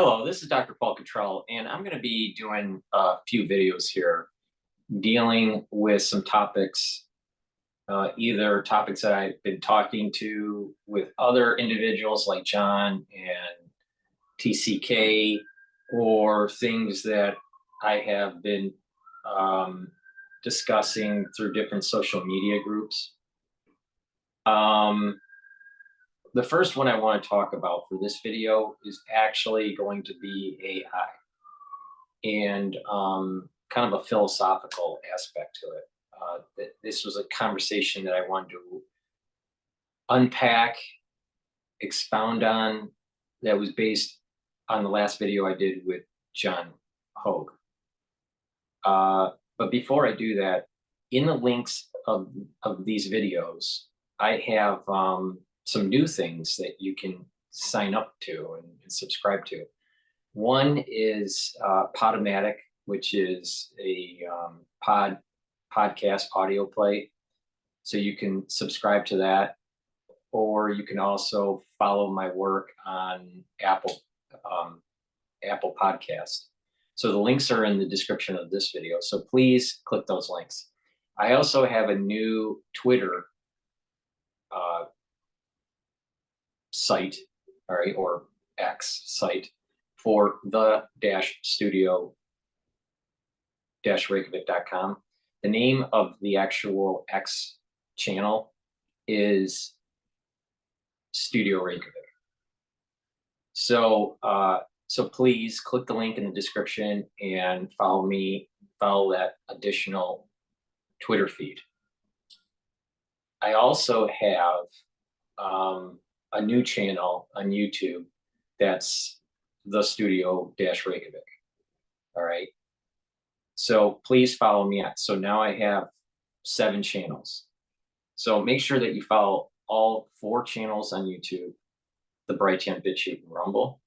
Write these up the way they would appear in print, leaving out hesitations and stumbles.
Hello, this is Dr. Paul Cottrell, and I'm going to be doing a few videos here dealing with some topics, either topics that I've been talking to with other individuals like John and TCK, or things that I have been discussing through different social media groups. The first one I want to talk about for this video is actually going to be AI and kind of a philosophical aspect to it. This was a conversation that I wanted to unpack, expound on, that was based on the last video I did with John Hogue. But before I do that, in the links of these videos, I have some new things that you can sign up to and subscribe to. One is Podomatic, which is a podcast audio play. So you can subscribe to that, or you can also follow my work on Apple Podcast. So the links are in the description of this video. So please click those links. I also have a new Twitter site, all right, or X site for the-studio-reykjavik.com. The name of the actual X channel is Studio Reykjavik. So please click the link in the description and follow me, follow that additional Twitter feed. I also have a new channel on YouTube that's the Studio-Reykjavik. All right. So please follow me on. So now I have 7 channels. So make sure that you follow all 4 channels on YouTube, the Brighteon, Bitchute, and Rumble.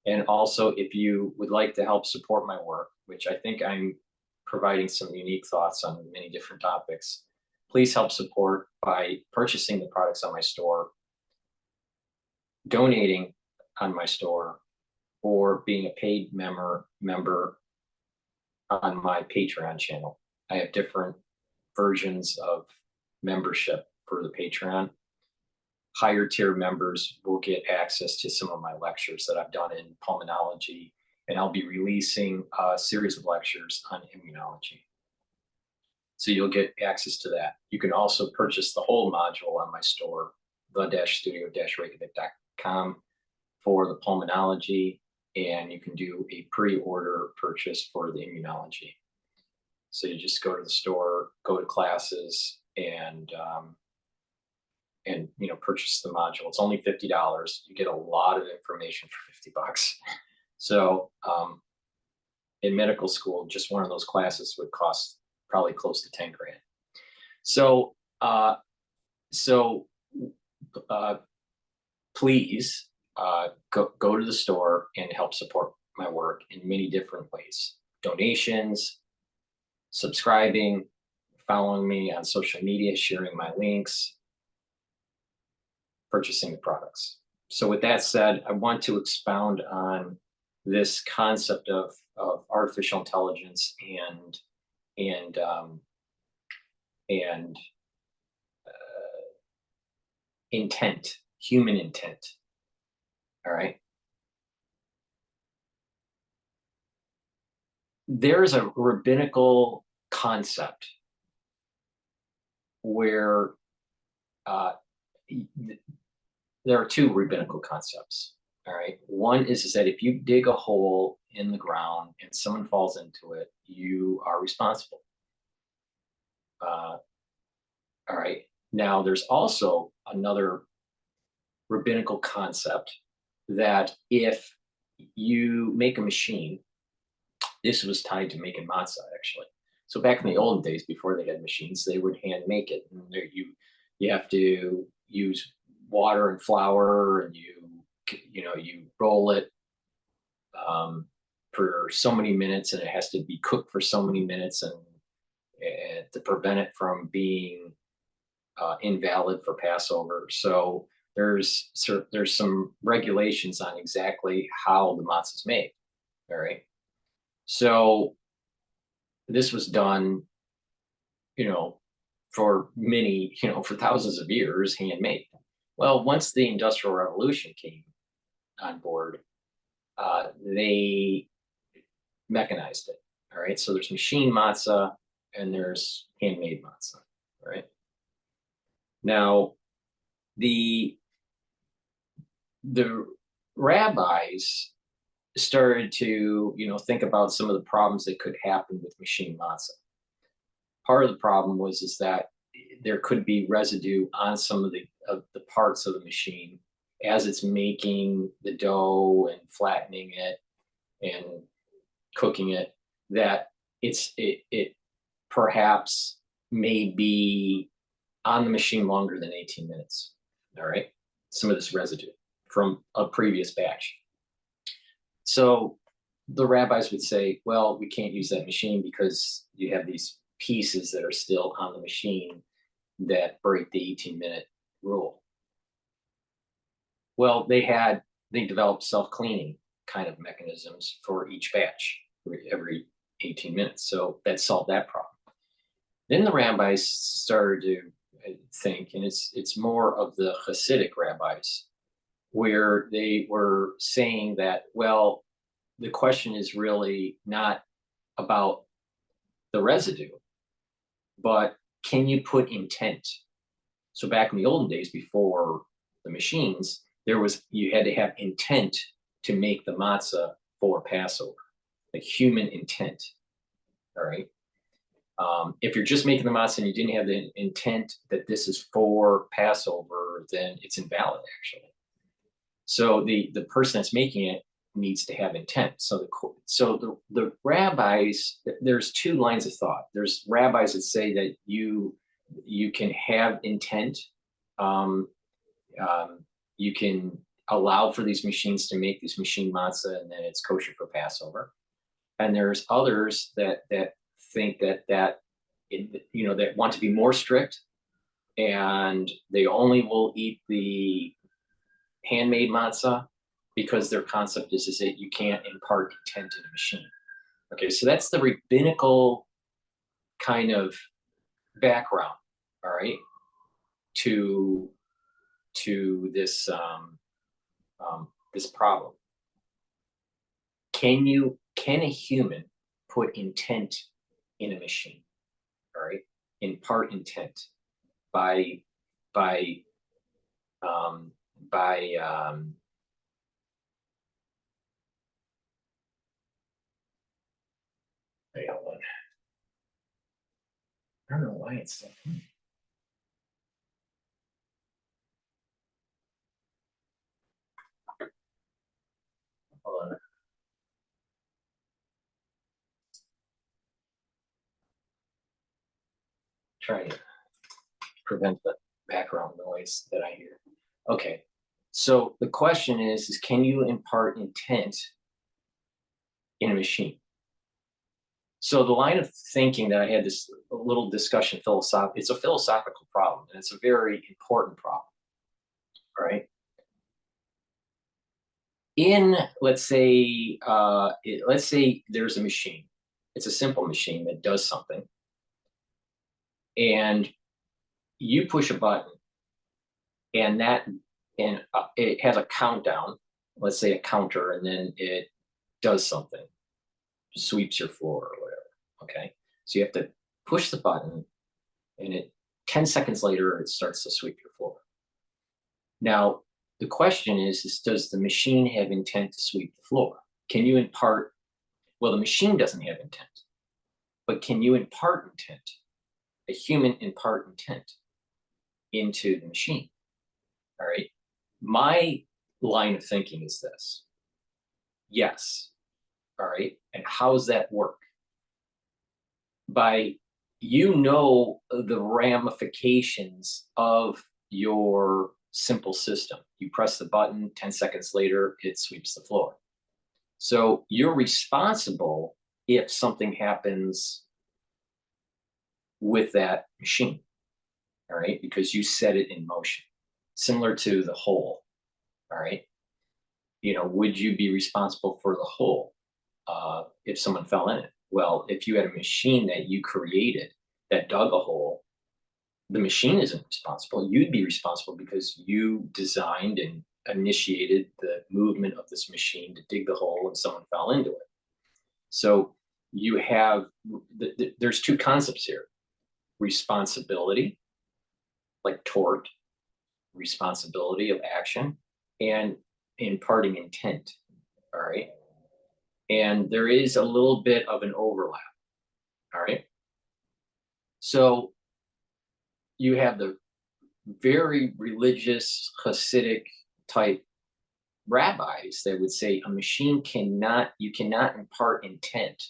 And also, if you would like to help support my work, which I think I'm providing some unique thoughts on many different topics, please help support by purchasing the products on my store, donating on my store, or being a paid member on my Patreon channel. I have different versions of membership for the Patreon. Higher tier members will get access to some of my lectures that I've done in pulmonology, and I'll be releasing a series of lectures on immunology. So you'll get access to that. You can also purchase the whole module on my store, the-studio-reykjavik.com, for the pulmonology, and you can do a pre-order purchase for the immunology. So you just go to the store, go to classes, and purchase the module. It's only $50. You get a lot of information for $50. So in medical school, just one of those classes would cost probably close to 10 grand. So please go to the store and help support my work in many different ways. Donations, subscribing, following me on social media, sharing my links, purchasing the products. So with that said, I want to expound on this concept of artificial intelligence and intent, human intent. All right. There is a rabbinical concept where there are 2 rabbinical concepts. All right. One is that if you dig a hole in the ground and someone falls into it, you are responsible. All right. Now, there's also another rabbinical concept that if you make a machine, this was tied to making matzah, actually. So back in the old days, before they had machines, they would hand make it. And you have to use water and flour, and you roll it for so many minutes, and it has to be cooked for so many minutes, and to prevent it from being invalid for Passover. So there's some regulations on exactly how the matzo is made. All right. So this was done, for many, for thousands of years, handmade. Well, once the Industrial Revolution came on board, they mechanized it. All right. So there's machine matzah and there's handmade matzah. All right. Now, the rabbis started to, think about some of the problems that could happen with machine matzah. Part of the problem is that there could be residue on some of the parts of the machine as it's making the dough and flattening it and cooking it, that it perhaps may be on the machine longer than 18 minutes. All right. Some of this residue from a previous batch. So the rabbis would say, well, we can't use that machine because you have these pieces that are still on the machine that break the 18-minute rule. Well, they developed self-cleaning kind of mechanisms for each batch every 18 minutes. So that solved that problem. Then the rabbis started to think, and it's more of the Hasidic rabbis, where they were saying that, well, the question is really not about the residue, but can you put intent? So back in the olden days, before the machines, you had to have intent to make the matzah for Passover, like human intent. All right. If you're just making the matzah and you didn't have the intent that this is for Passover, then it's invalid, actually. So the person that's making it needs to have intent. So the rabbis, there's two lines of thought. There's rabbis that say that you can have intent. You can allow for these machines to make this machine matzah, and then it's kosher for Passover. And there's others that think that want to be more strict, and they only will eat the handmade matzah because their concept is that you can't impart intent in a machine. Okay, so that's the rabbinical kind of background, all right, to this this problem. Can a human put intent in a machine? All right, impart intent by wait, hold on. I don't know why it's so. Hold on. Trying to prevent the background noise that I hear. Okay, so the question is can you impart intent in a machine? So the line of thinking that I had this little discussion, it's a philosophical problem, and it's a very important problem, right? Let's say there's a machine. It's a simple machine that does something, and you push a button, and it has a countdown. Let's say a counter, and then it does something, sweeps your floor or whatever. Okay, so you have to push the button, and 10 seconds later it starts to sweep your floor. Now the question is does the machine have intent to sweep the floor? Can you impart? Well, the machine doesn't have intent, but can you impart intent? A human impart intent into the machine? All right. My line of thinking is this. Yes. All right. And how does that work? By the ramifications of your simple system. You press the button, 10 seconds later, it sweeps the floor. So you're responsible if something happens with that machine, all right, because you set it in motion. similar to the hole. All right. Would you be responsible for the hole if someone fell in it? Well, if you had a machine that you created that dug a hole, the machine isn't responsible. You'd be responsible because you designed and initiated the movement of this machine to dig the hole and someone fell into it. So you have, there's two concepts here: responsibility, like tort, responsibility of action, and imparting intent. All right. And there is a little bit of an overlap. All right. So you have the very religious Hasidic type rabbis that would say a machine you cannot impart intent.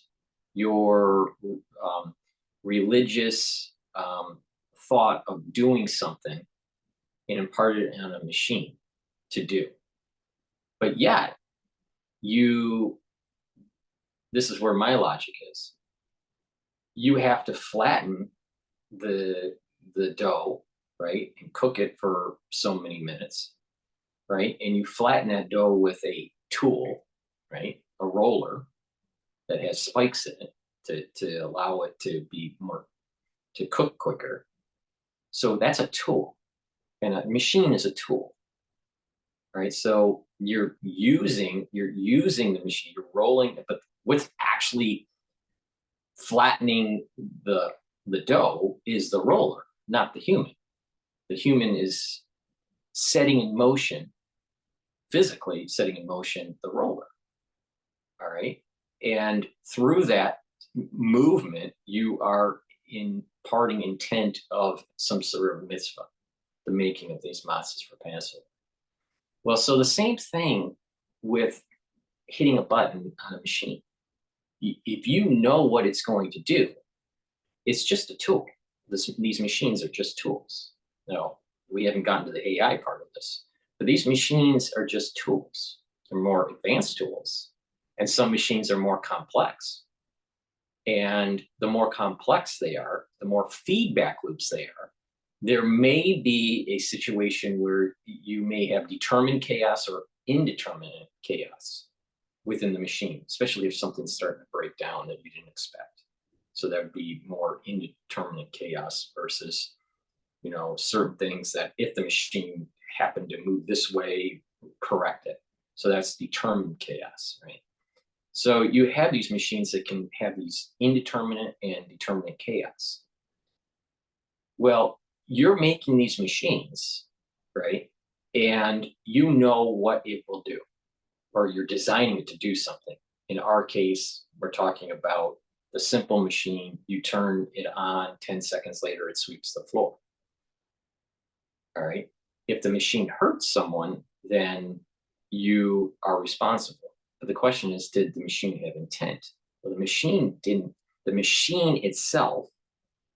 Your religious thought of doing something and impart it on a machine to do. But yet, this is where my logic is. You have to flatten the dough, right, and cook it for so many minutes, right? And you flatten that dough with a tool, right, a roller that has spikes in it to allow it to cook quicker. So that's a tool, and a machine is a tool, right? So you're using the machine, you're rolling it, but what's actually flattening the dough is the roller, not the human. The human is physically setting in motion the roller. All right. And through that movement, you are imparting intent of some sort of mitzvah, the making of these matzahs for Passover. Well, so the same thing with hitting a button on a machine. If you know what it's going to do, it's just a tool. These machines are just tools. Now, we haven't gotten to the AI part of this, but these machines are just tools. They're more advanced tools, and some machines are more complex. And the more complex they are, the more feedback loops they are. There may be a situation where you may have determined chaos or indeterminate chaos within the machine, especially if something's starting to break down that you didn't expect. So that would be more indeterminate chaos versus, certain things that if the machine happened to move this way, correct it. So that's determined chaos, right? So you have these machines that can have these indeterminate and determinate chaos. Well, you're making these machines, right? And you know what it will do, or you're designing it to do something. In our case, we're talking about the simple machine. You turn it on, 10 seconds later, it sweeps the floor. All right. If the machine hurts someone, then you are responsible. But the question is, did the machine have intent? Well, the machine didn't. The machine itself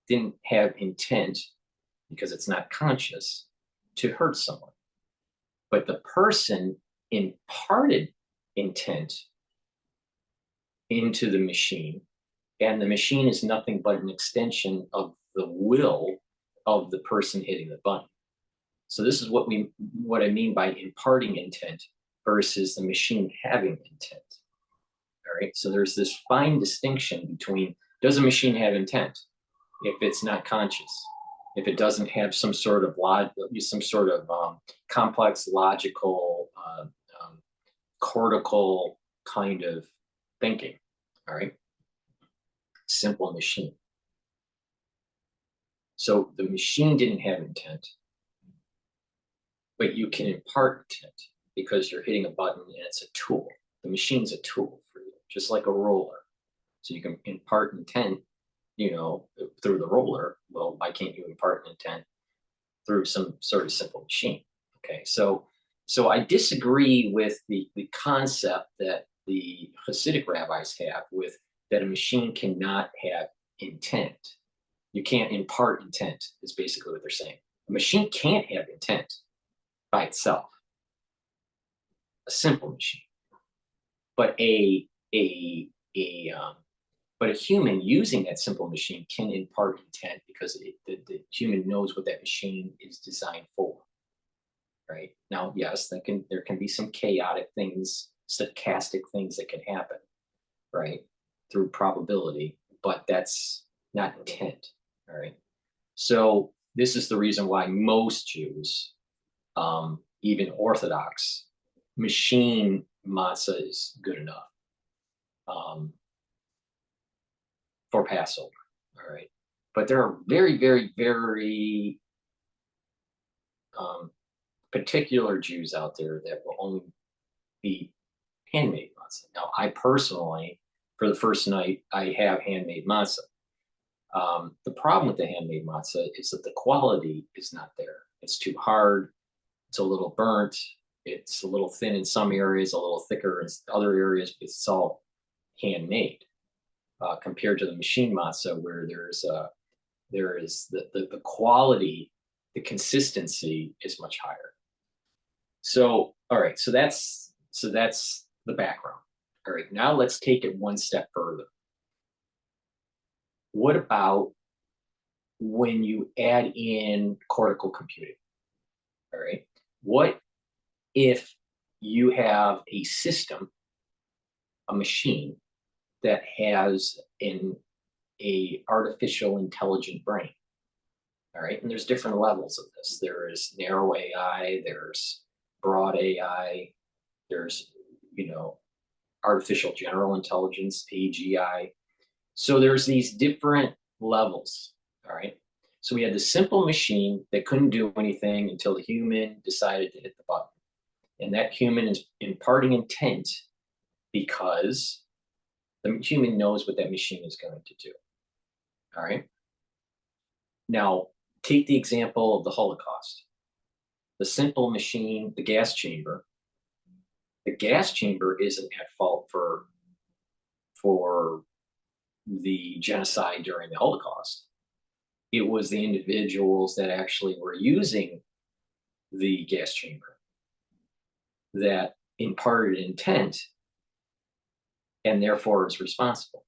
didn't have intent because it's not conscious to hurt someone. But the person imparted intent into the machine, and the machine is nothing but an extension of the will of the person hitting the button. So this is what I mean by imparting intent versus the machine having intent. All right. So there's this fine distinction between, does a machine have intent if it's not conscious, if it doesn't have some sort of complex logical cortical kind of thinking. All right. Simple machine. So the machine didn't have intent, but you can impart intent because you're hitting a button and it's a tool. The machine's a tool for you, just like a roller. So you can impart intent, through the roller. Well, why can't you impart intent through some sort of simple machine? Okay, so I disagree with the concept that the Hasidic rabbis have with that a machine cannot have intent. You can't impart intent, is basically what they're saying. A machine can't have intent by itself, a simple machine. But a human using that simple machine can impart intent because the human knows what that machine is designed for. right? Now, yes, there can be some chaotic things, stochastic things that can happen, right, through probability, but that's not intent, all right? So this is the reason why most Jews, even Orthodox, machine matzah is good enough um, for Passover, all right? But there are very, very, very um, particular Jews out there that will only eat handmade matzah. Now, I personally, for the first night, I have handmade matzah. The problem with the handmade matzah is that the quality is not there. It's too hard. It's a little burnt. It's a little thin in some areas, a little thicker in other areas. It's all handmade compared to the machine matzah, where there is the quality, the consistency is much higher. So, all right, so that's the background. All right, now let's take it one step further. What about when you add in cortical computing? All right, what if you have a system, a machine that has a artificial intelligent brain? All right, and there's different levels of this. There is narrow AI, there's broad AI, there's artificial general intelligence, AGI. So there's these different levels. All right. So we had the simple machine that couldn't do anything until the human decided to hit the button. And that human is imparting intent because the human knows what that machine is going to do. All right. Now, take the example of the Holocaust. The simple machine, the gas chamber. The gas chamber isn't at fault for the genocide during the Holocaust. It was the individuals that actually were using the gas chamber that imparted intent and therefore is responsible,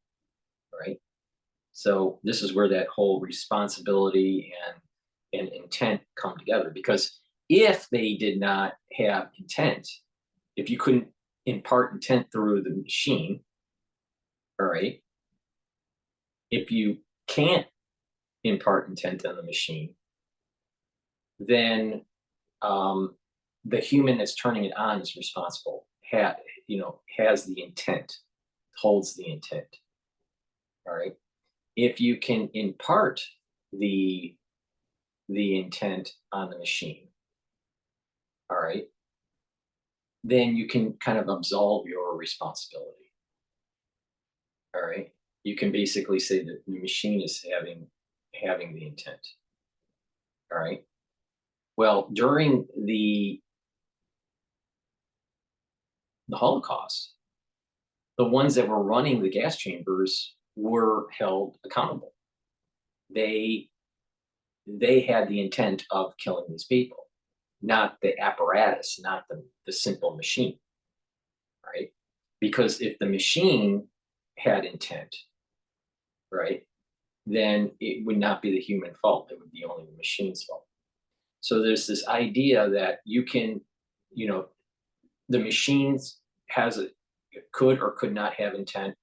right? So this is where that whole responsibility and intent come together, because if they did not have intent, if you couldn't impart intent through the machine, all right, if you can't impart intent on the machine, then the human that's turning it on is responsible, has the intent, holds the intent. All right. If you can impart the intent on the machine, all right, then you can kind of absolve your responsibility. All right. You can basically say that the machine is having the intent. All right. Well, during the Holocaust, the ones that were running the gas chambers were held accountable. They had the intent of killing these people, not the apparatus, not the simple machine, right? Because if the machine had intent, right, then it would not be the human fault. It would be only the machine's fault. So there's this idea that you can, the machines could or could not have intent,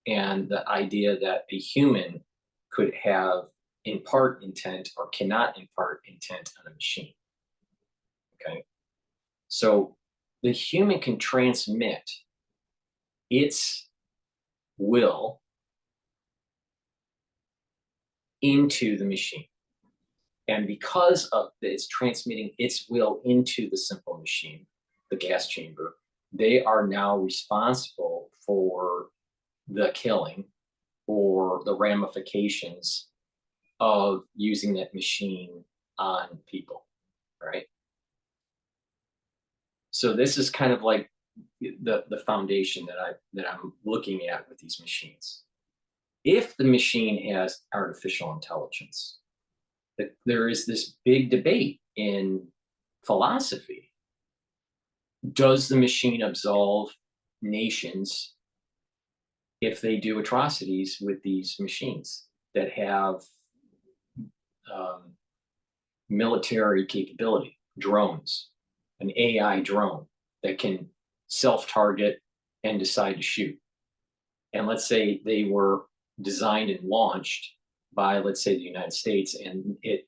and the idea that a human could impart intent or cannot impart intent on a machine. Okay. So the human can transmit its will into the machine. And because of it's transmitting its will into the simple machine, the gas chamber, they are now responsible for the killing or the ramifications of using that machine on people, right? So this is kind of like the foundation that I'm looking at with these machines. If the machine has artificial intelligence, there is this big debate in philosophy. Does the machine absolve nations if they do atrocities with these machines that have military capability, drones, an AI drone that can self-target and decide to shoot. And let's say they were designed and launched by, let's say, the United States, and it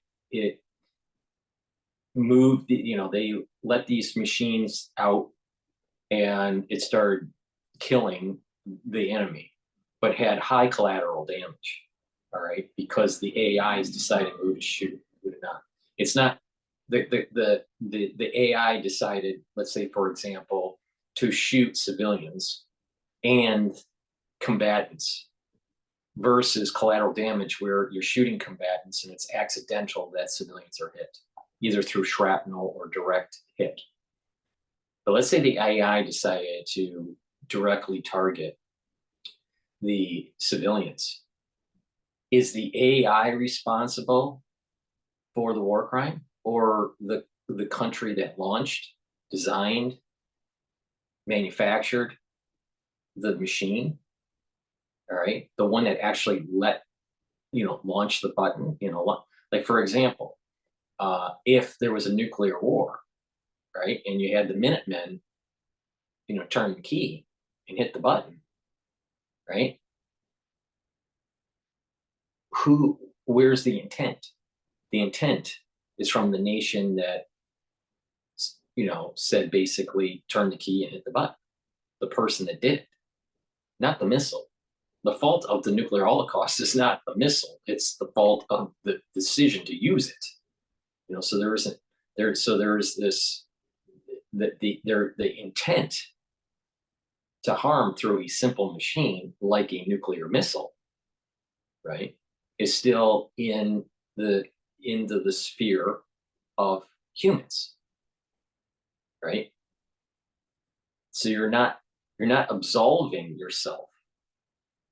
moved, they let these machines out and it started killing the enemy, but had high collateral damage. All right, because the AI is deciding who to shoot, who to not. It's not the AI decided, let's say, for example, to shoot civilians and combatants versus collateral damage where you're shooting combatants and it's accidental that civilians are hit, either through shrapnel or direct hit. But let's say the AI decided to directly target the civilians. Is the AI responsible for the war crime, or the country that launched, designed, manufactured the machine? All right, the one that actually launch the button. Like, for example, if there was a nuclear war, right, and you had the Minutemen, turn the key and hit the button, right? Where's the intent? The intent is from the nation that, said basically turn the key and hit the button. The person that did it, not the missile. The fault of the nuclear holocaust is not the missile; it's the fault of the decision to use it. So there isn't there. So there is this the intent to harm through a simple machine like a nuclear missile, right, is still into the sphere of humans, right? So you're not absolving yourself.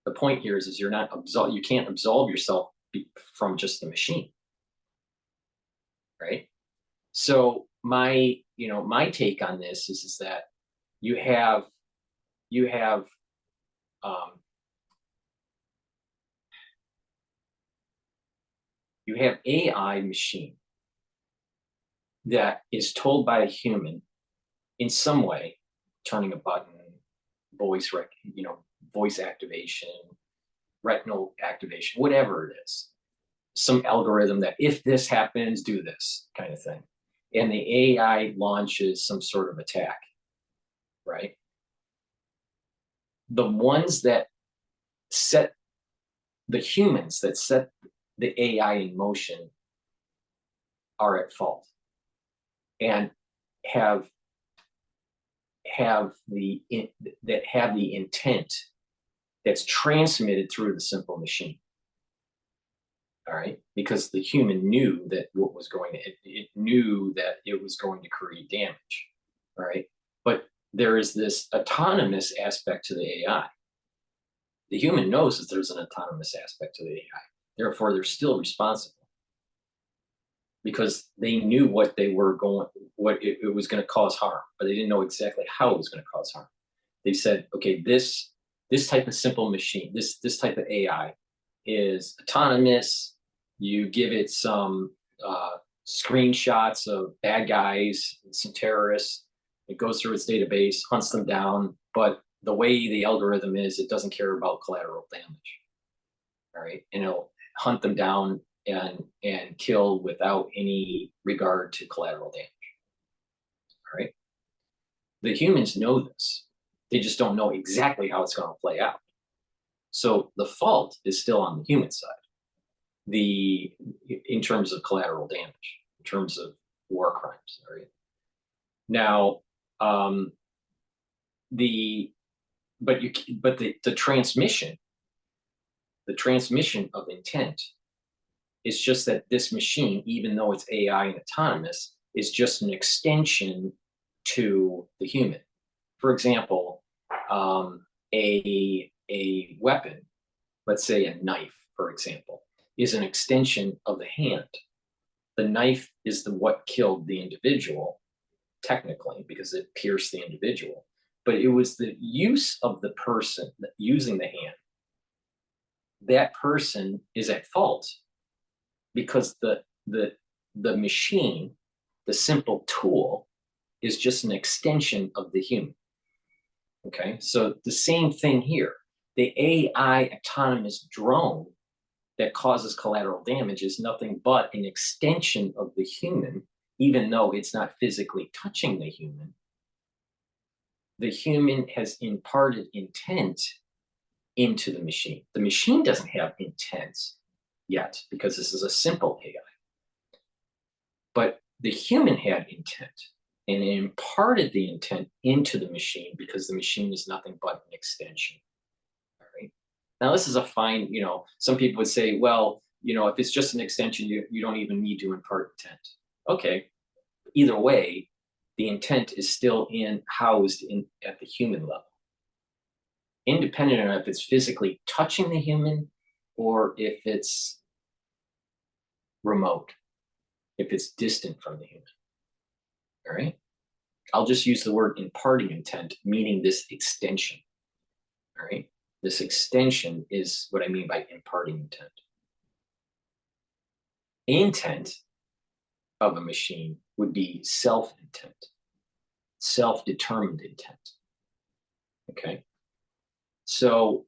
The point here is you can't absolve yourself from just the machine, right? So my take on this is that you have um, you have AI machine that is told by a human in some way, turning a button, voice activation, retinal activation, whatever it is, some algorithm that if this happens, do this kind of thing. And the AI launches some sort of attack, right? The humans that set the AI in motion are at fault and have the intent that's transmitted through the simple machine. All right, because the human knew that it knew that it was going to create damage. All right, but there is this autonomous aspect to the AI. The human knows that there's an autonomous aspect to the AI. Therefore, they're still responsible because they knew what it was going to cause harm, but they didn't know exactly how it was going to cause harm. They said, okay, this type of simple machine, this type of AI is autonomous. You give it some screenshots of bad guys, some terrorists. It goes through its database, hunts them down, but the way the algorithm is, it doesn't care about collateral damage. All right, and it'll hunt them down and kill without any regard to collateral damage. All right, the humans know this. They just don't know exactly how it's going to play out. So the fault is still on the human side. In terms of collateral damage, in terms of war crimes. All right. Now, the transmission of intent is just that this machine, even though it's AI and autonomous, is just an extension to the human. For example, a weapon, let's say a knife, for example, is an extension of the hand. The knife is what killed the individual, technically, because it pierced the individual. But it was the use of the person using the hand. That person is at fault because the machine, the simple tool, is just an extension of the human. Okay, so the same thing here. The AI autonomous drone that causes collateral damage is nothing but an extension of the human, even though it's not physically touching the human. The human has imparted intent into the machine. The machine doesn't have intent yet because this is a simple AI. But the human had intent and it imparted the intent into the machine because the machine is nothing but an extension. All right. Now, this is a fine, some people would say, well, if it's just an extension, you don't even need to impart intent. Okay. Either way, the intent is still housed at the human level, independent of if it's physically touching the human or if it's remote, if it's distant from the human. All right. I'll just use the word imparting intent, meaning this extension. All right. This extension is what I mean by imparting intent. Intent of a machine would be self-intent, self-determined intent. Okay. So,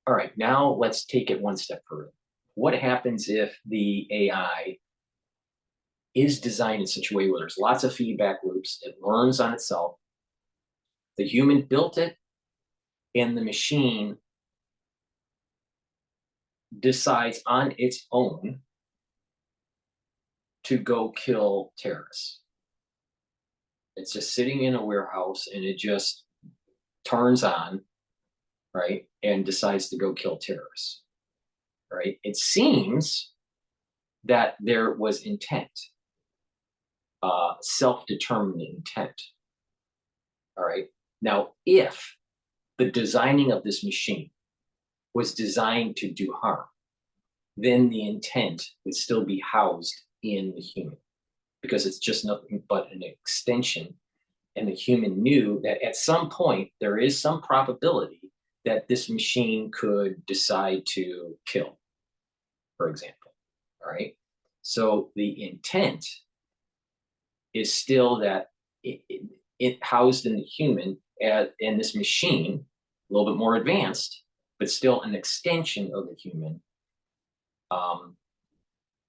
all right, now let's take it one step further. What happens if the AI is designed in such a way where there's lots of feedback loops, it learns on itself, the human built it, and the machine decides on its own to go kill terrorists? It's just sitting in a warehouse and it just turns on, right, and decides to go kill terrorists, right? It seems that there was intent, self-determined intent. All right. Now, if the designing of this machine was designed to do harm, then the intent would still be housed in the human because it's just nothing but an extension. And the human knew that at some point there is some probability that this machine could decide to kill, for example. All right. So the intent is still that it housed in the human, and this machine, a little bit more advanced, but still an extension of the human,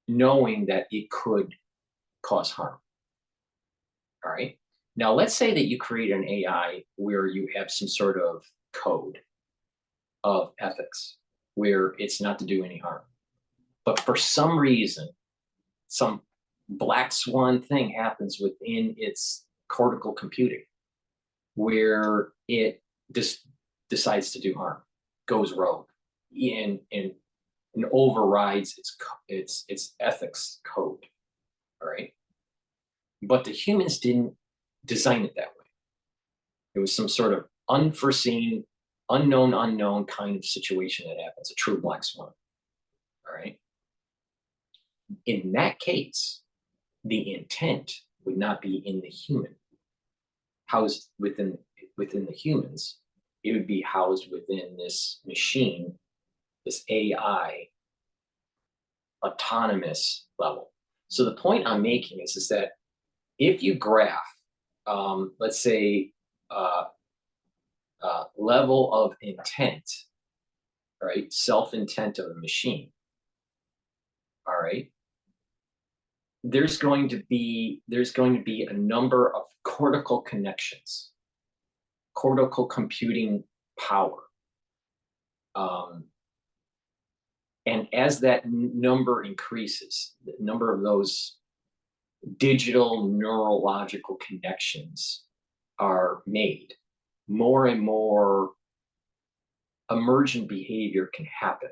knowing that it could cause harm. All right. Now, let's say that you create an AI where you have some sort of code of ethics where it's not to do any harm. But for some reason, some black swan thing happens within its cortical computing where it just decides to do harm, goes rogue, and overrides its ethics code. All right. But the humans didn't design it that way. It was some sort of unforeseen, unknown kind of situation that happens, a true black swan. All right. In that case, the intent would not be in the human, housed within the humans. It would be housed within this machine, this AI autonomous level. So the point I'm making is that if you graph, let's say, level of intent, right, self-intent of a machine, all right, there's going to be a number of cortical connections, cortical computing power. And as that number increases, the number of those digital neurological connections are made, more and more emergent behavior can happen.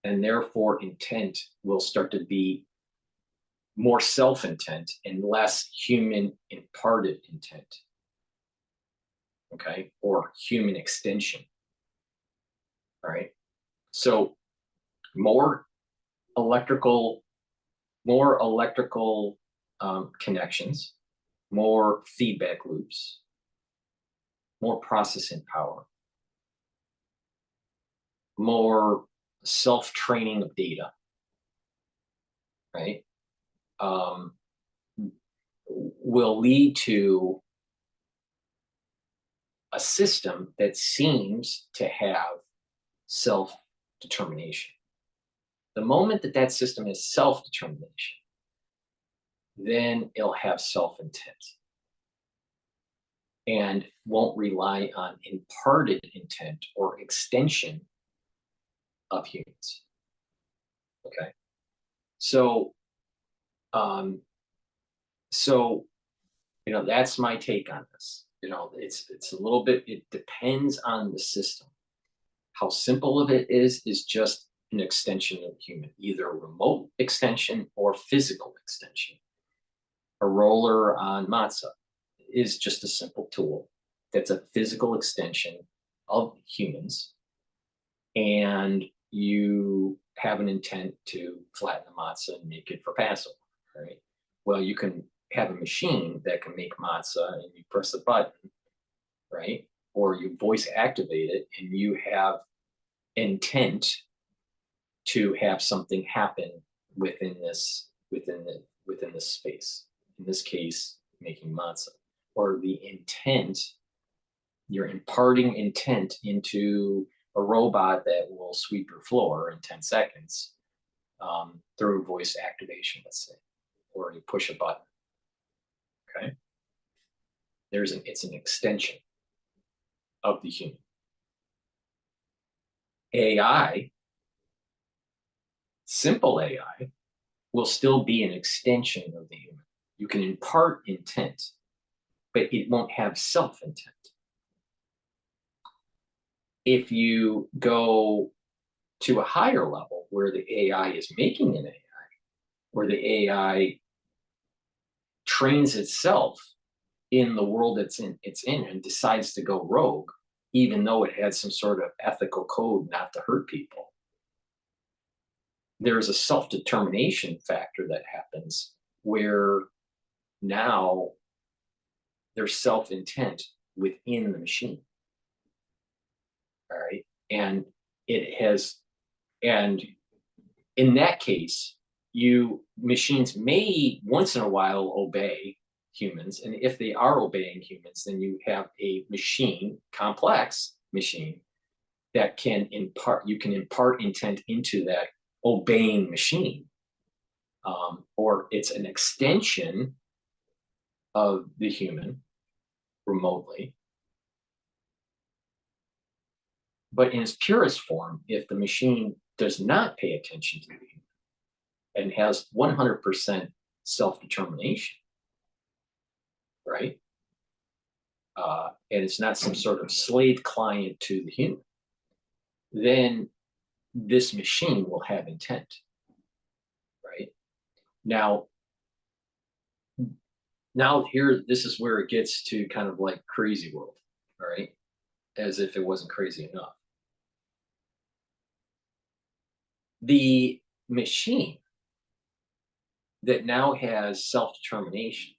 And therefore, intent will start to be more self-intent and less human imparted intent. Okay, or human extension. All right. So more electrical connections, more feedback loops, more processing power, more self-training of data, right? will lead to a system that seems to have self-determination. The moment that that system is self-determination, then it'll have self-intent and won't rely on imparted intent or extension of humans. Okay. So, um, so that's my take on this. It's a little bit. It depends on the system. How simple of it is just an extension of human, either a remote extension or physical extension. A roller on matzah is just a simple tool that's a physical extension of humans, and you have an intent to flatten the matzah and make it for Passover, right? Well, you can have a machine that can make matzah, and you press a button, right? Or you voice activate it, and you have intent to have something happen within this space. In this case, making matzah, or the intent. You're imparting intent into a robot that will sweep your floor in 10 seconds through voice activation, let's say, or you push a button. Okay, it's an extension of the human. AI, simple AI, will still be an extension of the human. You can impart intent, but it won't have self-intent. If you go to a higher level where the AI is making an AI, where the AI trains itself in the world it's in and decides to go rogue, even though it had some sort of ethical code not to hurt people, there's a self-determination factor that happens where now there's self-intent within the machine. All right. And in that case, machines may once in a while obey humans. And if they are obeying humans, then you have a complex machine that you can impart intent into that obeying machine. Or it's an extension of the human remotely. But in its purest form, if the machine does not pay attention to the human and has 100% self-determination, right? And it's not some sort of slave client to the human, then this machine will have intent, right? Now here, this is where it gets to kind of like crazy world, all right? As if it wasn't crazy enough. The machine that now has self-determination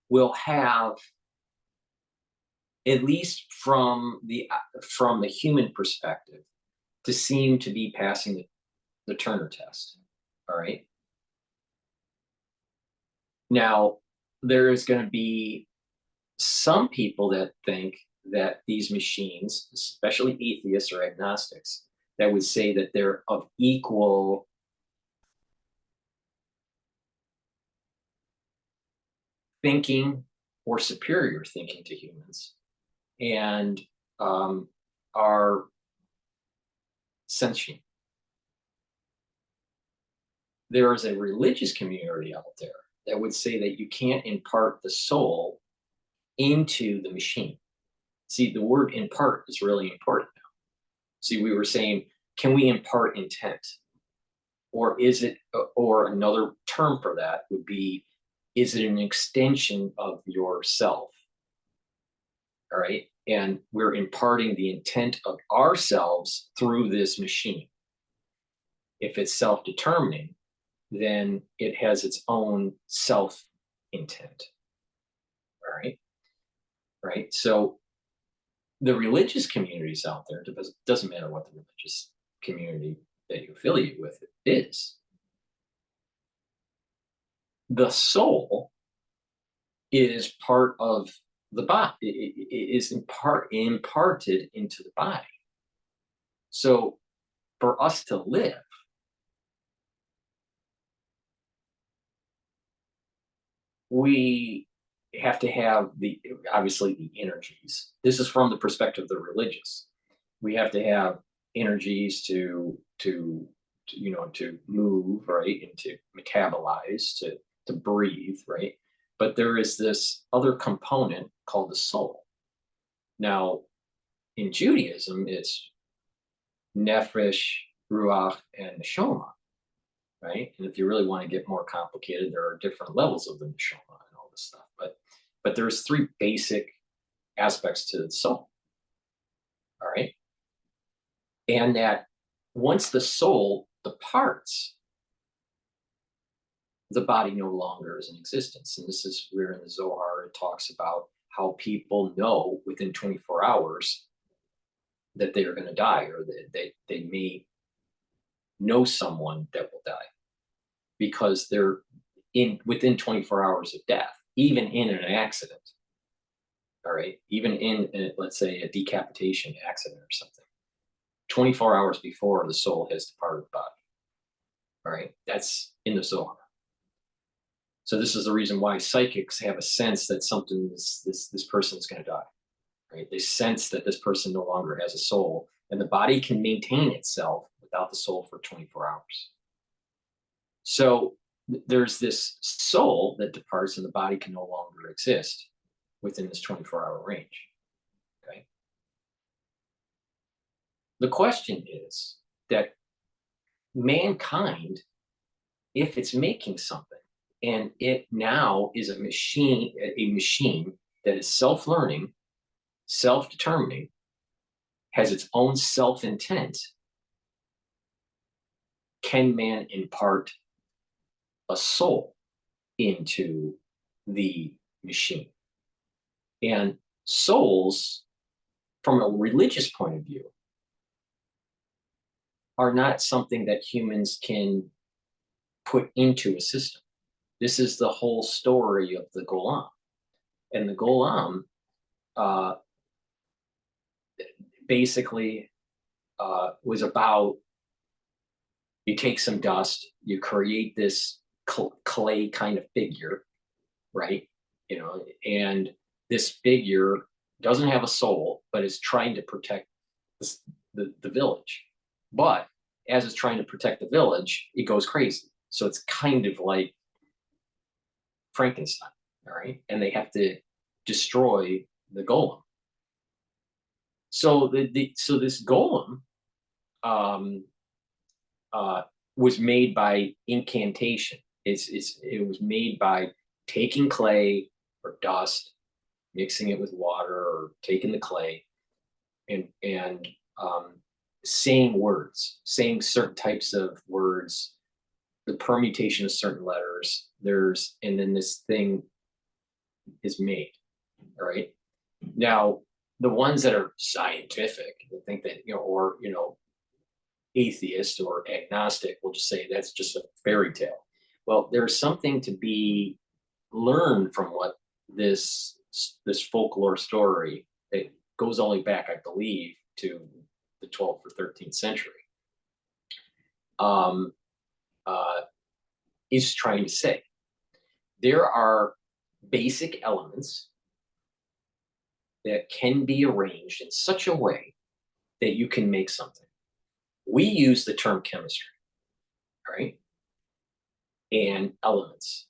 will have, at least from the human perspective, to seem to be passing the Turner test. All right. Now, there is going to be some people that think that these machines, especially atheists or agnostics, that would say that they're of equal thinking or superior thinking to humans, and are sentient. There is a religious community out there that would say that you can't impart the soul into the machine. See, the word impart is really important now. See, we were saying, can we impart intent? Or another term for that would be, is it an extension of yourself? All right. And we're imparting the intent of ourselves through this machine. If it's self-determining, then it has its own self-intent. All right. Right. So the religious communities out there, it doesn't matter what the religious community that you affiliate with is, the soul is part of the body, is imparted into the body. So for us to live, we have to have obviously the energies. This is from the perspective of the religious. We have to have energies to move, right, and to metabolize, to breathe, right. But there is this other component called the soul. Now, in Judaism, it's nefesh, ruach, and neshama, right? And if you really want to get more complicated, there are different levels of the neshama and all this stuff. But there's three basic aspects to the soul. All right. And that once the soul departs, the body no longer is in existence. And this is where in the Zohar it talks about how people know within 24 hours that they are going to die, or that they may know someone that will die, because they're within 24 hours of death, even in an accident. All right, even in let's say a decapitation accident or something, 24 hours before the soul has departed the body. All right, that's in the Zohar. So this is the reason why psychics have a sense that this person is going to die. Right, they sense that this person no longer has a soul, and the body can maintain itself without the soul for 24 hours. So there's this soul that departs, and the body can no longer exist within this 24-hour range. Okay. The question is that mankind, if it's making something, and it now is a machine that is self-learning, self-determining, has its own self-intent, can man impart a soul into the machine? And souls, from a religious point of view, are not something that humans can put into a system. This is the whole story of the Golem. And the Golem basically was about, you take some dust, you create this clay kind of figure, right? And this figure doesn't have a soul, but is trying to protect the village. But as it's trying to protect the village, it goes crazy. So it's kind of like Frankenstein, all right? And they have to destroy the golem. So so this golem was made by incantation. It was made by taking clay or dust, mixing it with water, or taking the clay and saying words, saying certain types of words, the permutation of certain letters. And then this thing is made. All right. Now, the ones that are scientific, they think that, or atheist or agnostic will just say that's just a fairy tale. Well, there's something to be learned from what this folklore story that goes only back, I believe, to the 12th or 13th century, is trying to say. There are basic elements that can be arranged in such a way that you can make something. We use the term chemistry, right? And elements.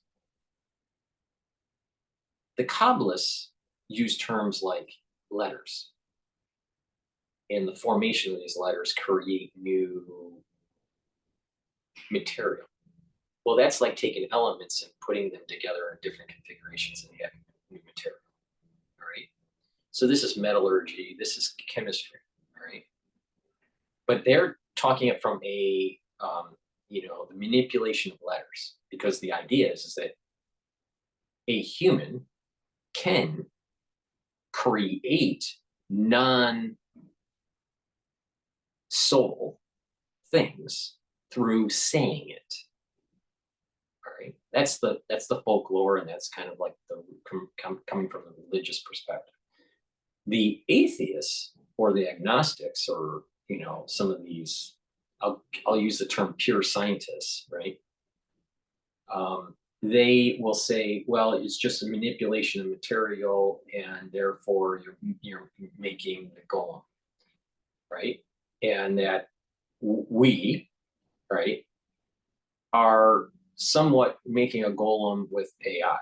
The Kabbalists use terms like letters, and the formation of these letters create new material. Well, that's like taking elements and putting them together in different configurations and having new material, all right? So this is metallurgy, this is chemistry, all right? But they're talking it from the manipulation of letters, because the idea is that a human can create non-soul things through saying it. All right. That's the folklore, and that's kind of like the coming from the religious perspective. The atheists or the agnostics, or some of these, I'll use the term pure scientists, right? They will say, well, it's just a manipulation of material, and therefore you're making the golem, right? And that we, right, are somewhat making a golem with AI,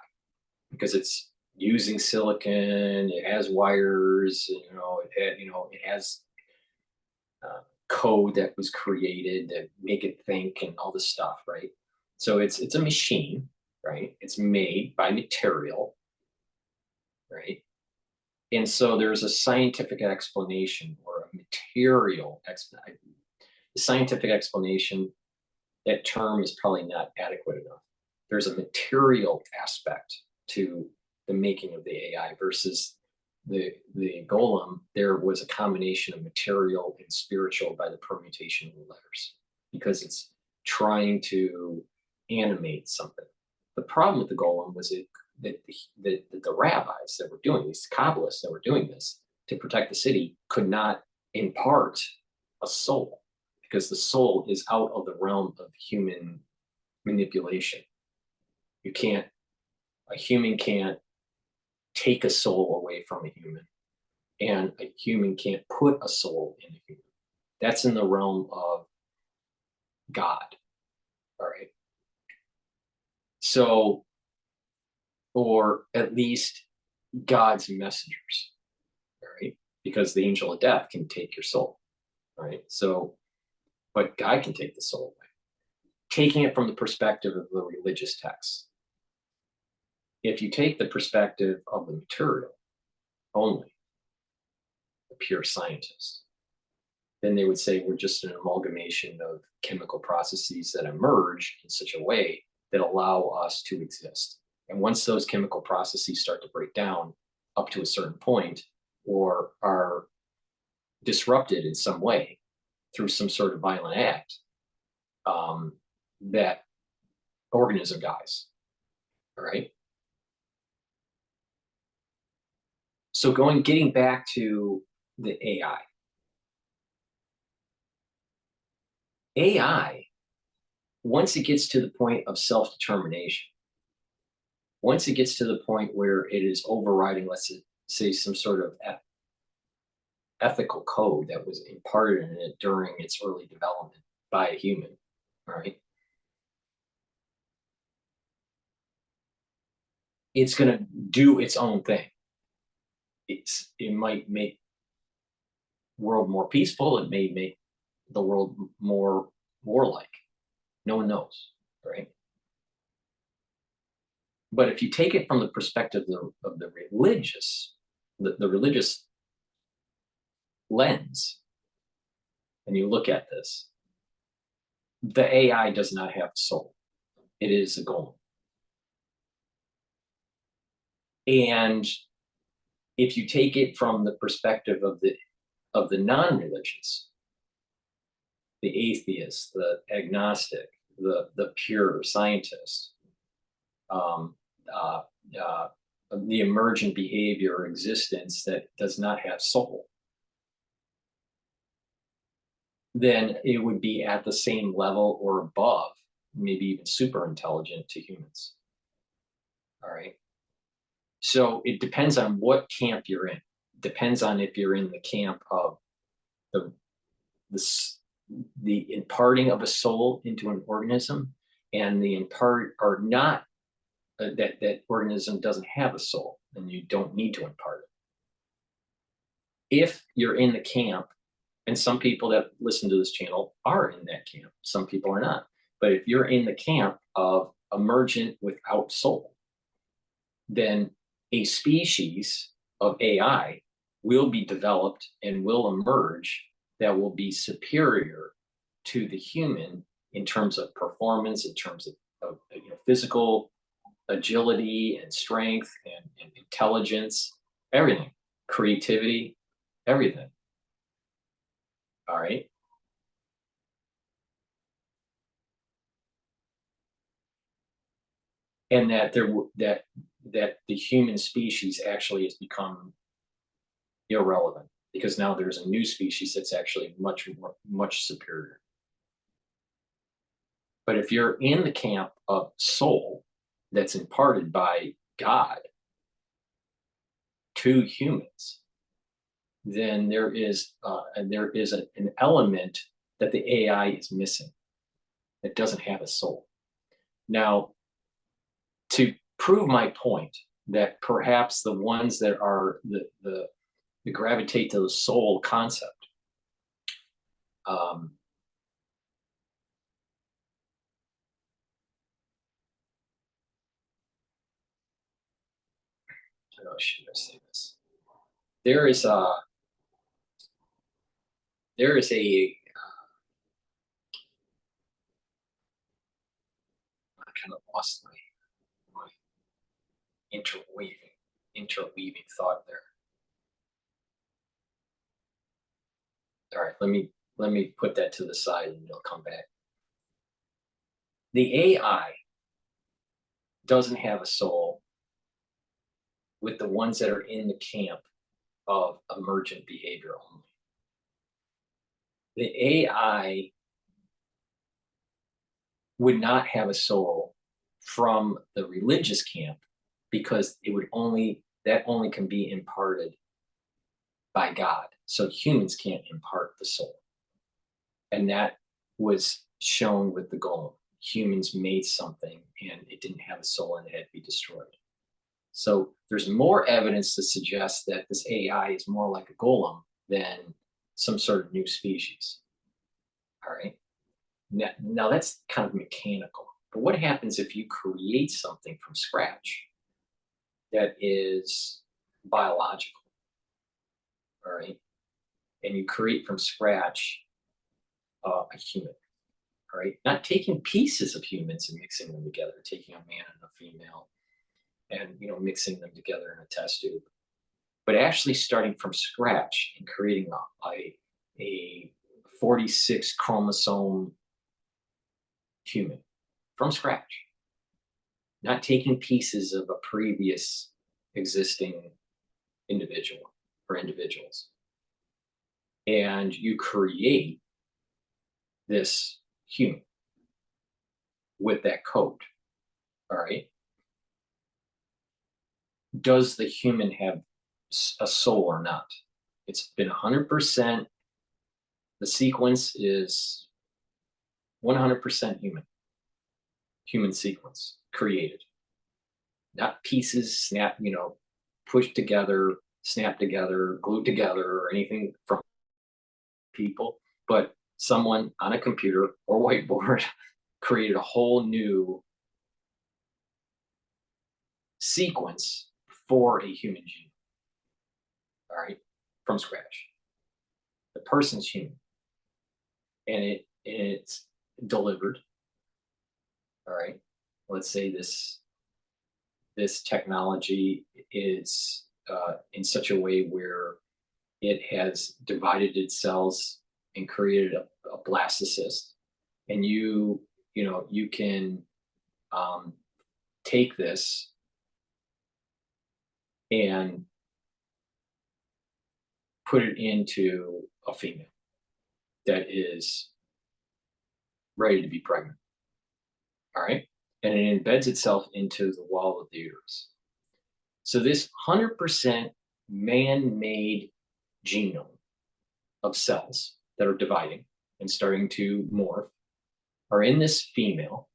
because it's using silicon, it has wires, it has code that was created to make it think and all this stuff, right? So it's a machine, right? It's made by material, right? And so there's a scientific explanation, or a material explanation. The scientific explanation, that term is probably not adequate enough. There's a material aspect to the making of the AI versus the golem. There was a combination of material and spiritual by the permutation of the letters, because it's trying to animate something. The problem with the golem was that the rabbis that were doing these, Kabbalists that were doing this to protect the city, could not impart a soul, because the soul is out of the realm of human manipulation. A human can't take a soul away from a human, and a human can't put a soul in a human. That's in the realm of God, all right? So, or at least God's messengers, all right? Because the angel of death can take your soul, all right? So, but God can take the soul away. Taking it from the perspective of the religious texts, if you take the perspective of the material only, the pure scientist, then they would say we're just an amalgamation of chemical processes that emerge in such a way that allow us to exist. And once those chemical processes start to break down up to a certain point, or are disrupted in some way through some sort of violent act, that organism dies, all right? So getting back to the AI, once it gets to the point of self-determination, once it gets to the point where it is overriding, let's say, some sort of ethical code that was imparted in it during its early development by a human, all right, it's going to do its own thing. It might make the world more peaceful. It may make the world more warlike. No one knows, right? But if you take it from the perspective of the religious, the religious lens, and you look at this, the AI does not have a soul. It is a golem. And if you take it from the perspective of the non-religious, the atheist, the agnostic, the pure scientist, uh, the emergent behavior or existence that does not have soul, then it would be at the same level or above, maybe even super intelligent to humans. All right. So it depends on what camp you're in. Depends on if you're in the camp of the the imparting of a soul into an organism, and the impart or not, that organism doesn't have a soul, and you don't need to impart it. If you're in the camp, and some people that listen to this channel are in that camp, some people are not. But if you're in the camp of emergent without soul, then a species of AI will be developed and will emerge that will be superior to the human in terms of performance, in terms of physical agility and strength and intelligence, everything, creativity, everything. All right. and that that the human species actually has become irrelevant because now there's a new species that's actually much superior. But if you're in the camp of soul that's imparted by God to humans, then there is an element that the AI is missing. It doesn't have a soul. Now, to prove my point that perhaps the ones that are the gravitate to the soul concept, um, how should I say this? There is a there is a I kind of lost my interweaving thought there. All right, let me put that to the side and it'll come back. The AI doesn't have a soul with the ones that are in the camp of emergent behavior only. The AI would not have a soul from the religious camp because that only can be imparted by God. So humans can't impart the soul. And that was shown with the golem. Humans made something and it didn't have a soul and it had to be destroyed. So there's more evidence to suggest that this AI is more like a golem than some sort of new species. All right. Now that's kind of mechanical. But what happens if you create something from scratch that is biological? All right. And you create from scratch a human. All right. Not taking pieces of humans and mixing them together, taking a man and a female and mixing them together in a test tube, but actually starting from scratch and creating a 46 chromosome human from scratch, not taking pieces of a previous existing individual or individuals. And you create this human with that code. All right. Does the human have a soul or not? It's been 100%. The sequence is 100% human sequence created, not pieces pushed together, snapped together, glued together, or anything from people, but someone on a computer or whiteboard created a whole new sequence for a human gene. All right, from scratch. The person's human, and it's delivered. All right, let's say this technology is in such a way where it has divided its cells and created a blastocyst, and you can take this and put it into a female that is ready to be pregnant. All right. And it embeds itself into the wall of the uterus. So this 100% man-made genome of cells that are dividing and starting to morph are in this female,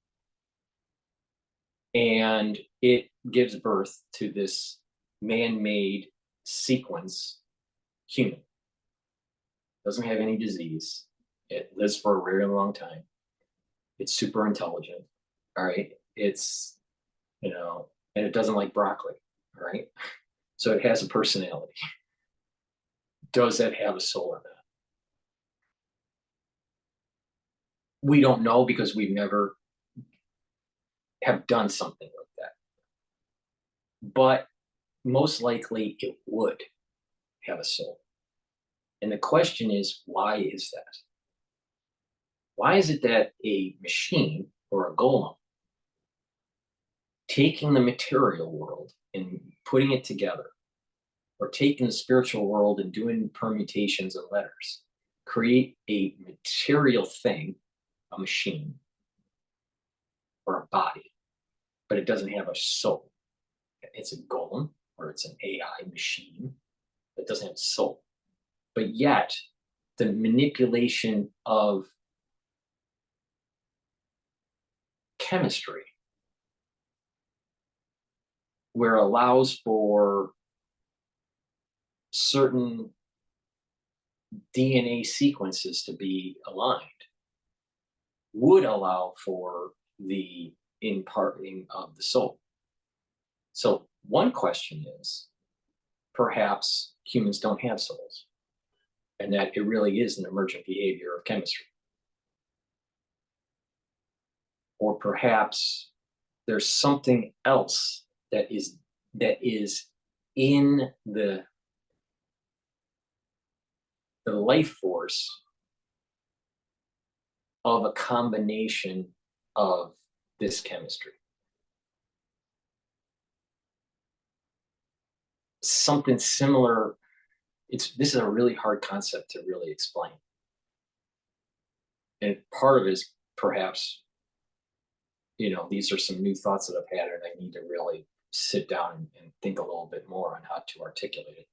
and it gives birth to this man-made sequence human. Doesn't have any disease. It lives for a very long time. It's super intelligent. All right. It's, and it doesn't like broccoli. All right. So it has a personality. Does that have a soul or not? We don't know because we've never have done something like that. But most likely it would have a soul. And the question is, why is that? Why is it that a machine or a golem taking the material world and putting it together, or taking the spiritual world and doing permutations and letters, create a material thing, a machine or a body, but it doesn't have a soul. It's a golem or it's an AI machine that doesn't have a soul. But yet, the manipulation of chemistry, where it allows for certain DNA sequences to be aligned, would allow for the imparting of the soul. So one question is, perhaps humans don't have souls, and that it really is an emergent behavior of chemistry. Or perhaps there's something else that is in the life force of a combination of this chemistry. Something similar. This is a really hard concept to really explain. And part of it is perhaps, these are some new thoughts that I've had, and I need to really sit down and think a little bit more on how to articulate it.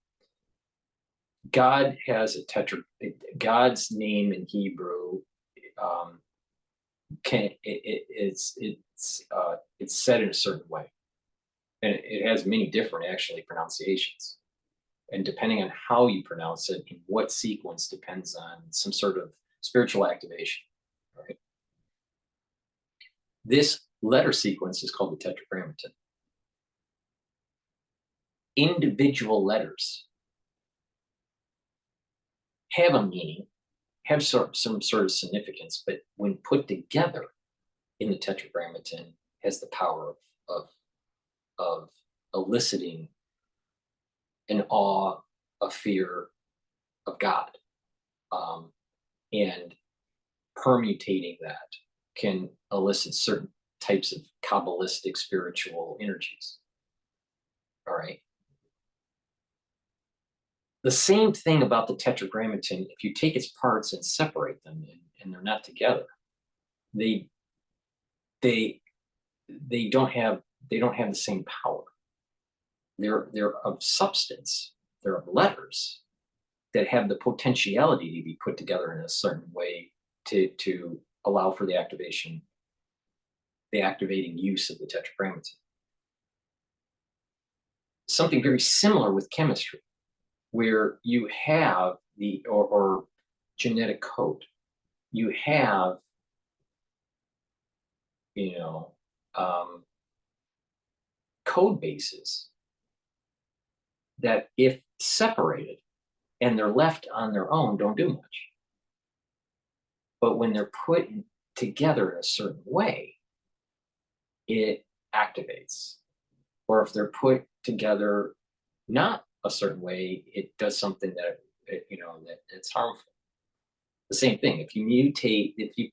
God has God's name in Hebrew, it's said in a certain way, and it has many different actually pronunciations, and depending on how you pronounce it in what sequence depends on some sort of spiritual activation. Right? This letter sequence is called the Tetragrammaton. Individual letters have a meaning, have some sort of significance, but when put together in the Tetragrammaton, has the power of eliciting an awe, a fear of God, and permutating that can elicit certain types of Kabbalistic spiritual energies. All right. The same thing about the Tetragrammaton, if you take its parts and separate them and they're not together, they don't have the same power. They're of substance, they're of letters that have the potentiality to be put together in a certain way to allow for the activating use of the Tetragrammaton. Something very similar with chemistry, where you have or genetic code. You have, code bases that, if separated and they're left on their own, don't do much. But when they're put together in a certain way, it activates. Or if they're put together not a certain way, it does something that that's harmful. The same thing, if you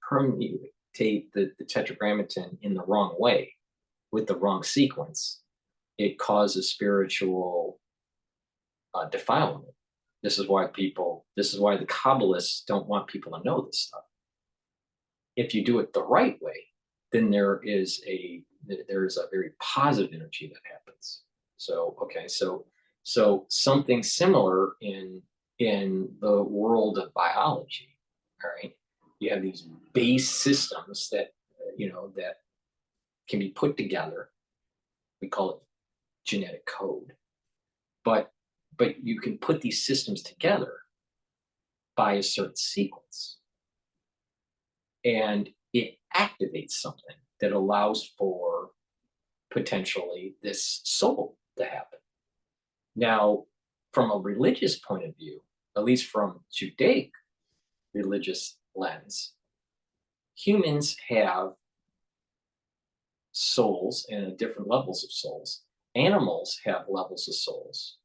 permutate the Tetragrammaton in the wrong way with the wrong sequence, it causes spiritual defilement. This is why the Kabbalists don't want people to know this stuff. If you do it the right way, then there is a very positive energy that happens. So, okay, so something similar in the world of biology. All right, you have these base systems that that can be put together. We call it genetic code, but you can put these systems together by a certain sequence, and it activates something that allows for potentially this soul to happen. Now, from a religious point of view, at least from Judaic religious lens, humans have souls and different levels of souls. Animals have levels of souls.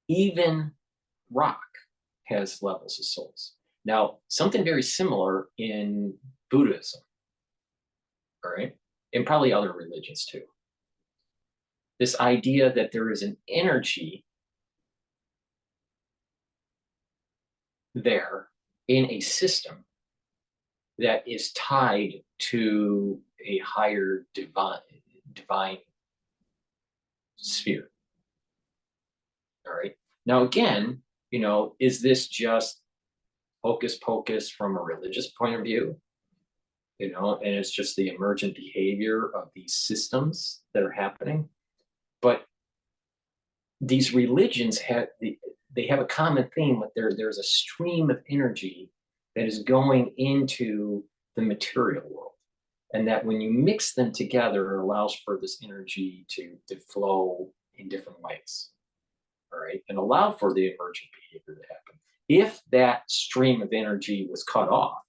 Even rock has levels of souls. Now, something very similar in Buddhism, all right? and probably other religions too. This idea that there is an energy there in a system that is tied to a higher divine sphere. All right. Now, again, is this just hocus pocus from a religious point of view? And it's just the emergent behavior of these systems that are happening. But these religions they have a common theme. But there's a stream of energy that is going into the material world, and that when you mix them together, it allows for this energy to flow in different ways. All right, and allow for the emergent behavior to happen. If that stream of energy was cut off,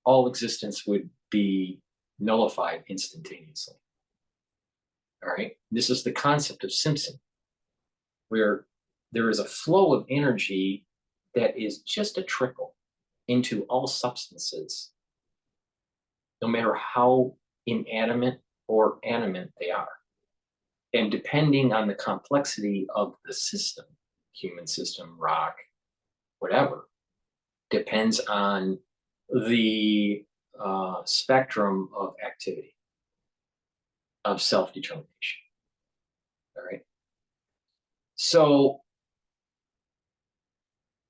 all existence would be nullified instantaneously. All right, this is the concept of Simpson, where there is a flow of energy that is just a trickle into all substances, no matter how inanimate or animate they are. And depending on the complexity of the system, human system, rock, whatever, depends on the spectrum of activity, of self-determination. All right. So,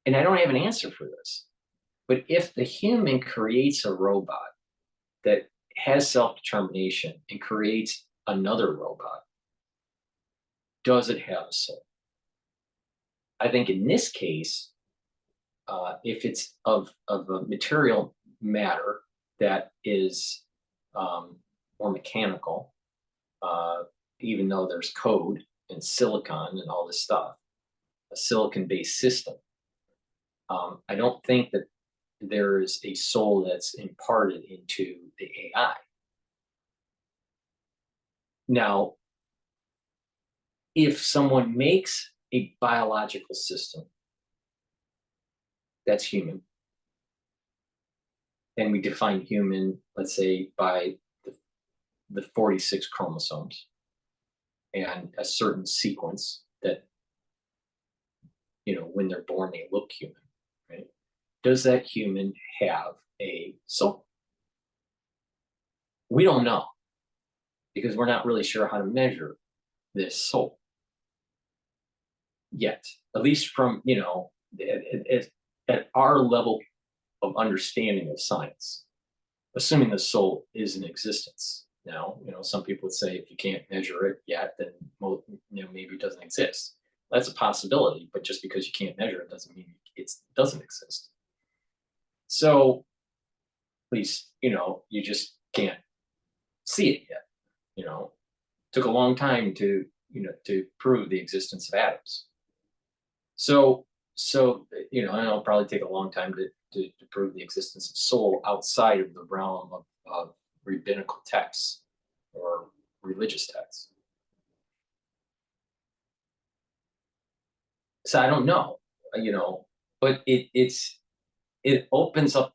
and I don't have an answer for this, but if the human creates a robot that has self-determination and creates another robot, does it have a soul? I think in this case, if it's of a material matter that is more mechanical, even though there's code and silicon and all this stuff, a silicon-based system, I don't think that there is a soul that's imparted into the AI. Now, if someone makes a biological system that's human, and we define human, let's say, by the 46 chromosomes and a certain sequence that, when they're born, they look human, right? Does that human have a soul? We don't know, because we're not really sure how to measure this soul yet, at least from, at our level of understanding of science, assuming the soul is in existence. Now, some people would say if you can't measure it yet, then maybe it doesn't exist. That's a possibility, but just because you can't measure it doesn't mean it doesn't exist. So, at least, you just can't see it yet. Took a long time to prove the existence of atoms. So and it'll probably take a long time to prove the existence of soul outside of the realm of rabbinical texts or religious texts. So I don't know, but it opens up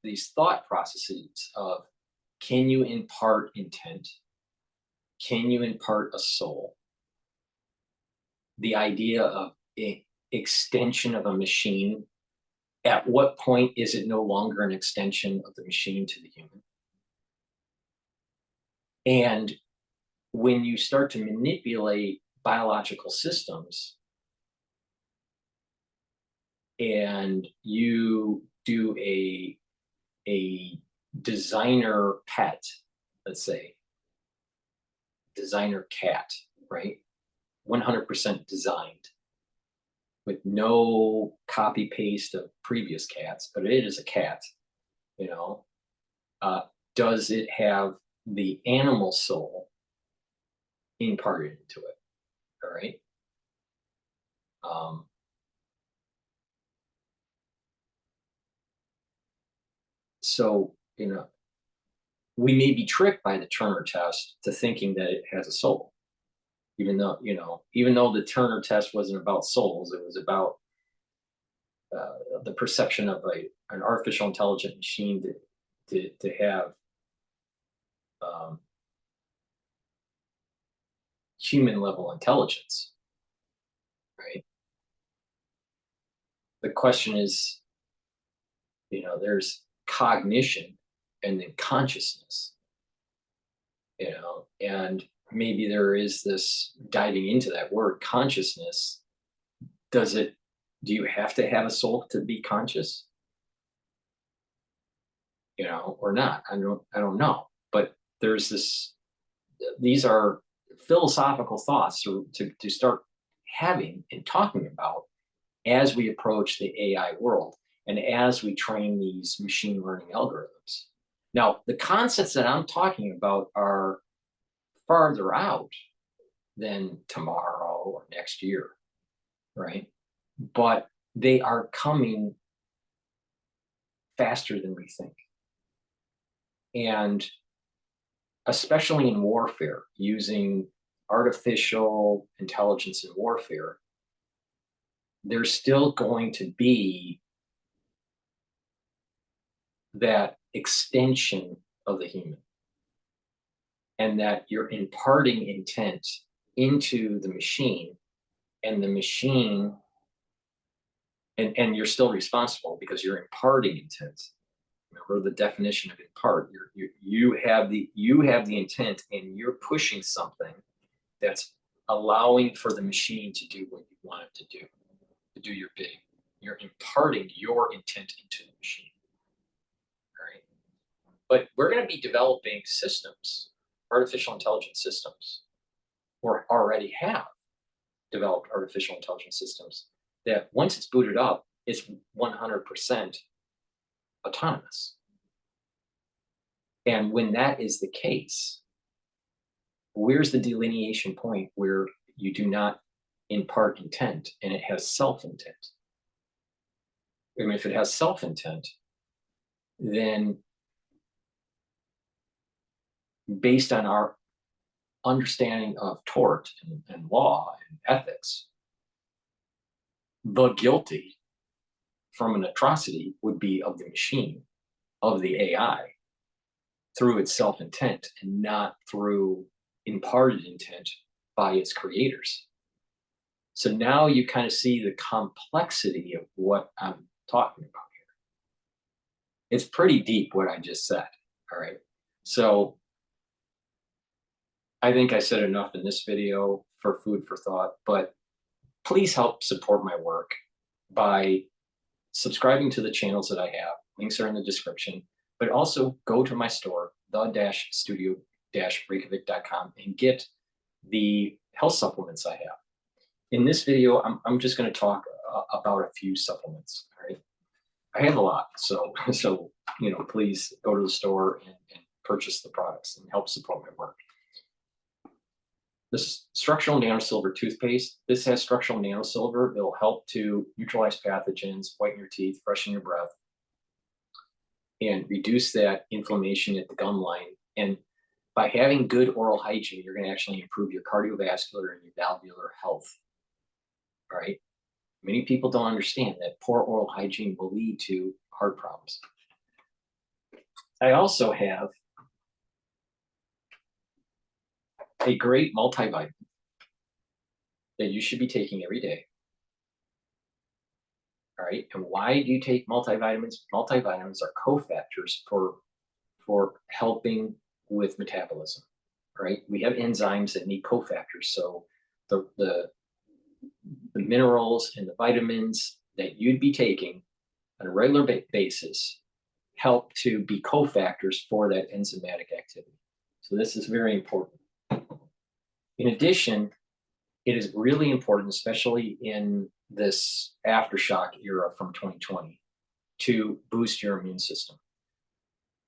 these thought processes of, can you impart intent? Can you impart a soul? The idea of extension of a machine. At what point is it no longer an extension of the machine to the human? And when you start to manipulate biological systems and you do a designer pet, let's say, designer cat, right? 100% designed with no copy paste of previous cats, but it is a cat, does it have the animal soul imparted into it? All right. So, we may be tricked by the Turner test to thinking that it has a soul, even though the Turner test wasn't about souls. It was about the perception of an artificial intelligent machine to have human level intelligence, right? The question is, there's cognition and then consciousness, and maybe there is this diving into that word consciousness. Do you have to have a soul to be conscious? Or not? I don't know. But there's these are philosophical thoughts to start having and talking about as we approach the AI world and as we train these machine learning algorithms. Now, the concepts that I'm talking about are farther out than tomorrow or next year, right? But they are coming faster than we think. And especially in warfare, using artificial intelligence in warfare, there's still going to be that extension of the human, and that you're imparting intent into the machine, and the machine, and you're still responsible because you're imparting intent. Remember the definition of impart. You have the intent, and you're pushing something that's allowing for the machine to do what you want it to do your bidding. You're imparting your intent into the machine. Right? But we're going to be developing systems, artificial intelligence systems, or already have developed artificial intelligence systems that once it's booted up, it's 100% autonomous. And when that is the case, where's the delineation point where you do not impart intent and it has self-intent? I mean, if it has self-intent, then based on our understanding of tort and law and ethics, the guilty from an atrocity would be of the machine, of the AI, through its self-intent and not through imparted intent by its creators. So now you kind of see the complexity of what I'm talking about here. It's pretty deep what I just said, all right? So I think I said enough in this video for food for thought, but please help support my work by subscribing to the channels that I have. Links are in the description, but also go to my store, the-studio-reykjavik.com, and get the health supplements I have. In this video, I'm just going to talk about a few supplements. All right, I have a lot, so please go to the store and purchase the products and help support my work. This structural nanosilver toothpaste. This has structural nanosilver. It'll help to neutralize pathogens, whiten your teeth, freshen your breath, and reduce that inflammation at the gum line. And by having good oral hygiene, you're going to actually improve your cardiovascular and your valvular health. All right. Many people don't understand that poor oral hygiene will lead to heart problems. I also have a great multivitamin that you should be taking every day. All right. And why do you take multivitamins? Multivitamins are cofactors for helping with metabolism. Right. We have enzymes that need cofactors. So the minerals and the vitamins that you'd be taking on a regular basis help to be cofactors for that enzymatic activity. So this is very important. In addition, it is really important, especially in this aftershock era from 2020, to boost your immune system.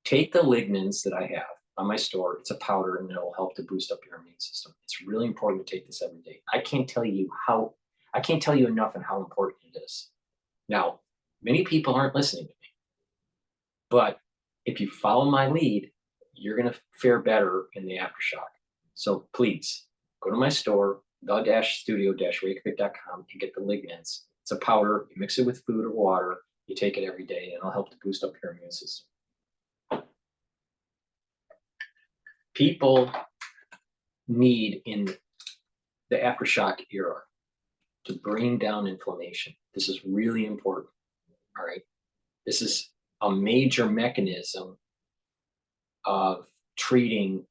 Take the lignans that I have on my store. It's a powder, and it'll help to boost up your immune system. It's really important to take this every day. I can't tell you enough on how important it is. Now, many people aren't listening to me, but if you follow my lead, you're going to fare better in the aftershock. So please go to my store, the-studio-reykjavik.com, and get the lignans. It's a powder. You mix it with food or water. You take it every day, and it'll help to boost up your immune system. People need, in the aftershock era to bring down inflammation. This is really important, all right? This is a major mechanism of treating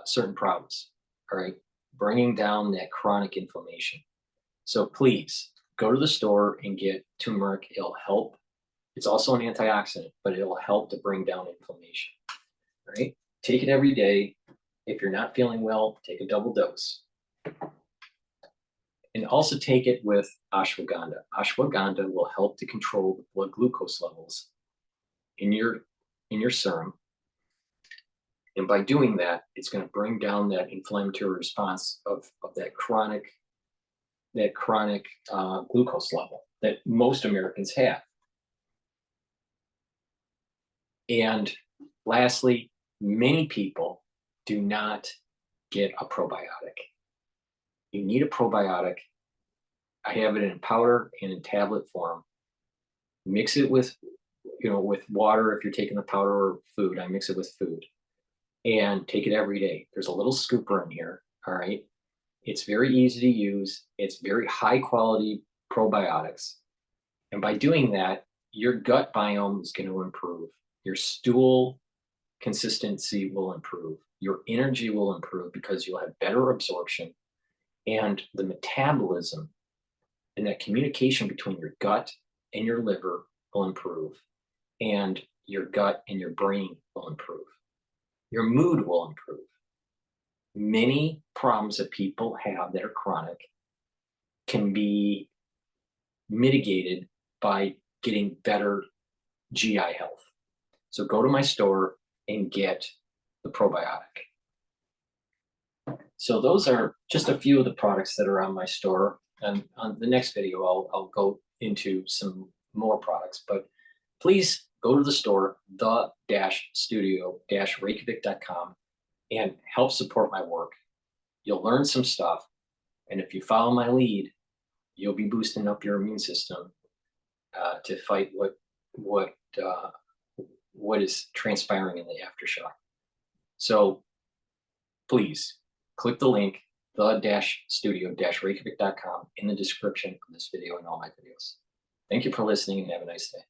certain problems, all right? Bringing down that chronic inflammation. So please go to the store and get turmeric. It'll help. It's also an antioxidant, but it'll help to bring down inflammation, all right? Take it every day. If you're not feeling well, take a double dose. And also take it with ashwagandha. Ashwagandha will help to control the blood glucose levels in your serum. And by doing that, it's going to bring down that inflammatory response of that chronic glucose level that most Americans have. And lastly, many people do not get a probiotic. You need a probiotic. I have it in powder and in tablet form. Mix it with, with water if you're taking the powder, or food. I mix it with food and take it every day. There's a little scooper in here, all right? It's very easy to use. It's very high quality probiotics. And by doing that, your gut biome is going to improve. Your stool consistency will improve. Your energy will improve because you'll have better absorption, and the metabolism and that communication between your gut and your liver will improve, and your gut and your brain will improve. Your mood will improve. Many problems that people have that are chronic can be mitigated by getting better GI health. So go to my store and get the probiotic. So those are just a few of the products that are on my store. And on the next video, I'll go into some more products. But please go to the store, the-studio-reykjavik.com, and help support my work. You'll learn some stuff. And if you follow my lead, you'll be boosting up your immune system to fight what is transpiring in the aftershock. So please click the link, the-studio-reykjavik.com, in the description of this video and all my videos. Thank you for listening, and have a nice day.